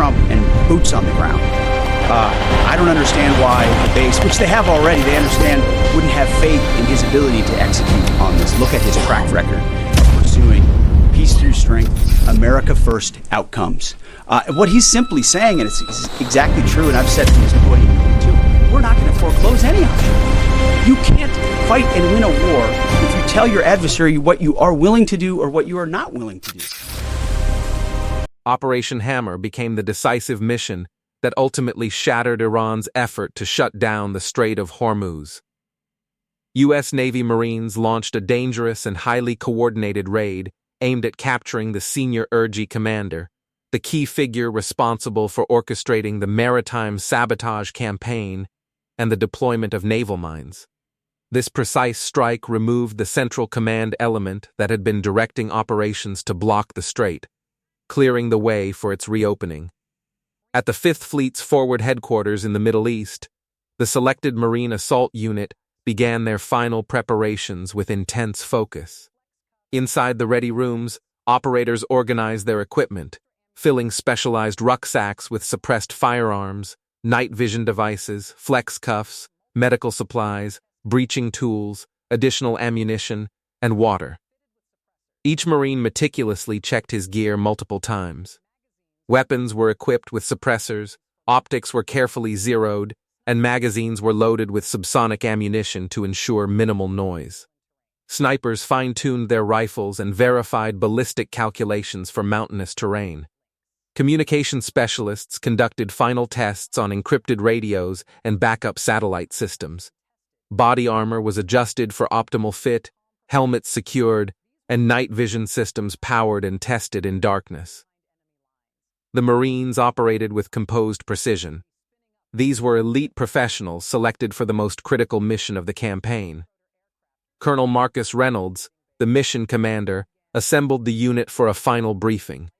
Trump and boots on the ground. I don't understand why the base, which they have already, they understand, wouldn't have faith in his ability to execute on this. Look at his track record of pursuing peace through strength, America first outcomes. What he's simply saying, and it's exactly true, and I've said from this podium too, we're not going to foreclose any option. You can't fight and win a war if you tell your adversary what you are willing to do or what you are not willing to do. Operation Hammer became the decisive mission that ultimately shattered Iran's effort to shut down the Strait of Hormuz. U.S. Navy Marines launched a dangerous and highly coordinated raid aimed at capturing the senior IRGC commander, the key figure responsible for orchestrating the maritime sabotage campaign and the deployment of naval mines. This precise strike removed the central command element that had been directing operations to block the strait, clearing the way for its reopening. At the 5th Fleet's forward headquarters in the Middle East, the selected Marine Assault Unit began their final preparations with intense focus. Inside the ready rooms, operators organized their equipment, filling specialized rucksacks with suppressed firearms, night vision devices, flex cuffs, medical supplies, breaching tools, additional ammunition, and water. Each Marine meticulously checked his gear multiple times. Weapons were equipped with suppressors, optics were carefully zeroed, and magazines were loaded with subsonic ammunition to ensure minimal noise. Snipers fine-tuned their rifles and verified ballistic calculations for mountainous terrain. Communication specialists conducted final tests on encrypted radios and backup satellite systems. Body armor was adjusted for optimal fit, helmets secured, and night vision systems powered and tested in darkness. The Marines operated with composed precision. These were elite professionals selected for the most critical mission of the campaign. Colonel Marcus Reynolds, the mission commander, assembled the unit for a final briefing.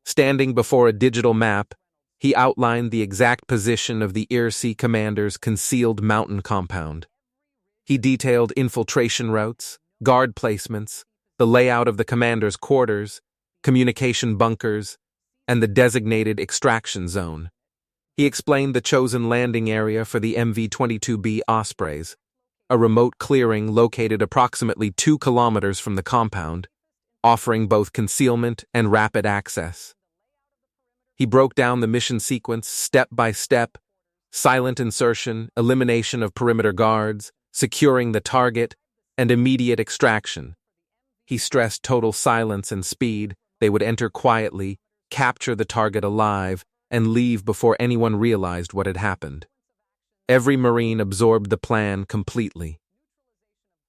Standing before a digital map, he outlined the exact position of the IRGC commander's concealed mountain compound. He detailed infiltration routes, guard placements, the layout of the commander's quarters, communication bunkers, and the designated extraction zone. He explained the chosen landing area for the MV-22B Ospreys, a remote clearing located approximately 2 kilometers from the compound, offering both concealment and rapid access. He broke down the mission sequence step by step: silent insertion, elimination of perimeter guards, securing the target, and immediate extraction. He stressed total silence and speed. They would enter quietly, capture the target alive, and leave before anyone realized what had happened. Every Marine absorbed the plan completely.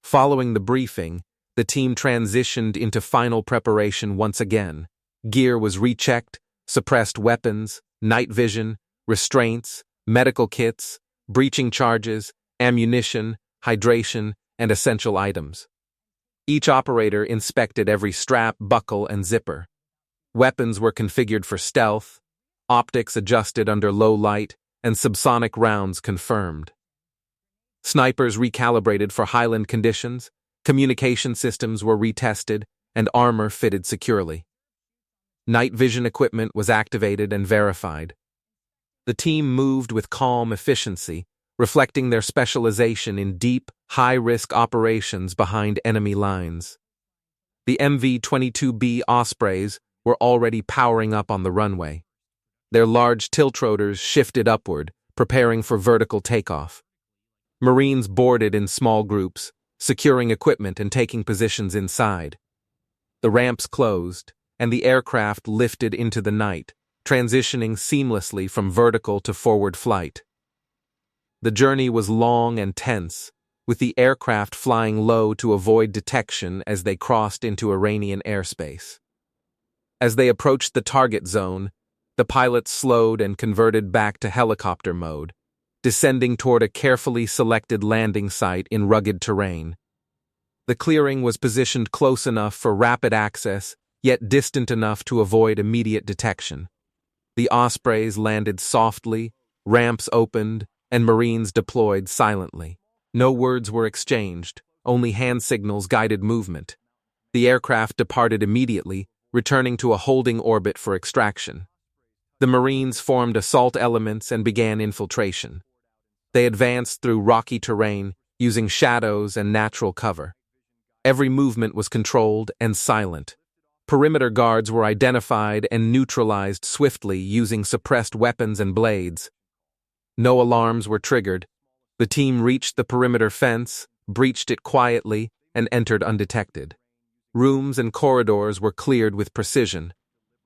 Following the briefing, the team transitioned into final preparation once again. Gear was rechecked, suppressed weapons, night vision, restraints, medical kits, breaching charges, ammunition, hydration, and essential items. Each operator inspected every strap, buckle, and zipper. Weapons were configured for stealth, optics adjusted under low light, and subsonic rounds confirmed. Snipers recalibrated for highland conditions, communication systems were retested, and armor fitted securely. Night vision equipment was activated and verified. The team moved with calm efficiency, reflecting their specialization in deep, high-risk operations behind enemy lines. The MV-22B Ospreys were already powering up on the runway. Their large tiltrotors shifted upward, preparing for vertical takeoff. Marines boarded in small groups, securing equipment and taking positions inside. The ramps closed, and the aircraft lifted into the night, transitioning seamlessly from vertical to forward flight. The journey was long and tense, with the aircraft flying low to avoid detection as they crossed into Iranian airspace. As they approached the target zone, the pilots slowed and converted back to helicopter mode, descending toward a carefully selected landing site in rugged terrain. The clearing was positioned close enough for rapid access, yet distant enough to avoid immediate detection. The Ospreys landed softly, ramps opened, and Marines deployed silently. No words were exchanged, only hand signals guided movement. The aircraft departed immediately, returning to a holding orbit for extraction. The Marines formed assault elements and began infiltration. They advanced through rocky terrain, using shadows and natural cover. Every movement was controlled and silent. Perimeter guards were identified and neutralized swiftly using suppressed weapons and blades. No alarms were triggered. The team reached the perimeter fence, breached it quietly, and entered undetected. Rooms and corridors were cleared with precision.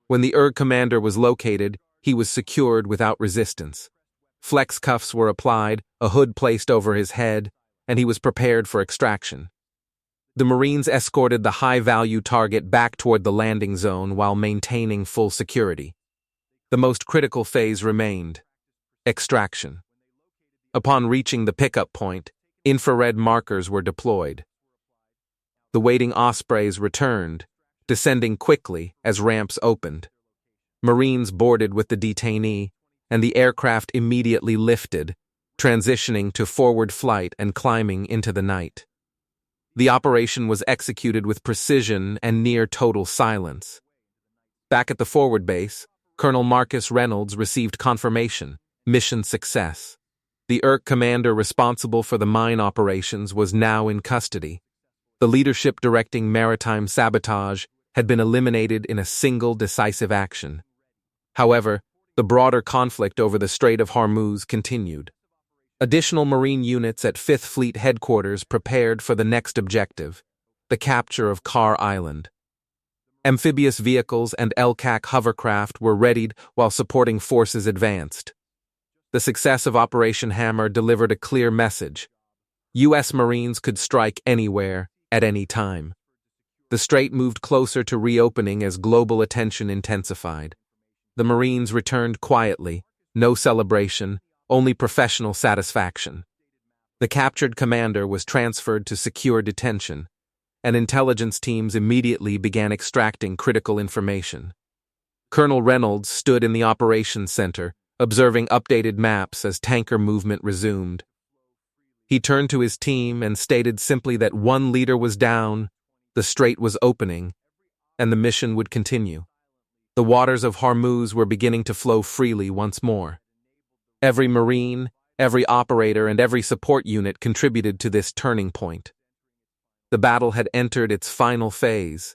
When the IRG commander was located, he was secured without resistance. Flex cuffs were applied, a hood placed over his head, and he was prepared for extraction. The Marines escorted the high-value target back toward the landing zone while maintaining full security. The most critical phase remained: extraction. Upon reaching the pickup point, infrared markers were deployed. The waiting Ospreys returned, descending quickly as ramps opened. Marines boarded with the detainee, and the aircraft immediately lifted, transitioning to forward flight and climbing into the night. The operation was executed with precision and near total silence. Back at the forward base, Colonel Marcus Reynolds received confirmation: mission success. The IRG commander responsible for the mine operations was now in custody. The leadership directing maritime sabotage had been eliminated in a single decisive action. However, the broader conflict over the Strait of Hormuz continued. Additional Marine units at 5th Fleet headquarters prepared for the next objective: the capture of Carr Island. Amphibious vehicles and LCAC hovercraft were readied while supporting forces advanced. The success of Operation Hammer delivered a clear message: U.S. Marines could strike anywhere, at any time. The strait moved closer to reopening as global attention intensified. The Marines returned quietly, no celebration, only professional satisfaction. The captured commander was transferred to secure detention, and intelligence teams immediately began extracting critical information. Colonel Reynolds stood in the operations center, observing updated maps as tanker movement resumed. He turned to his team and stated simply that one leader was down, the strait was opening, and the mission would continue. The waters of Hormuz were beginning to flow freely once more. Every Marine, every operator, and every support unit contributed to this turning point. The battle had entered its final phase,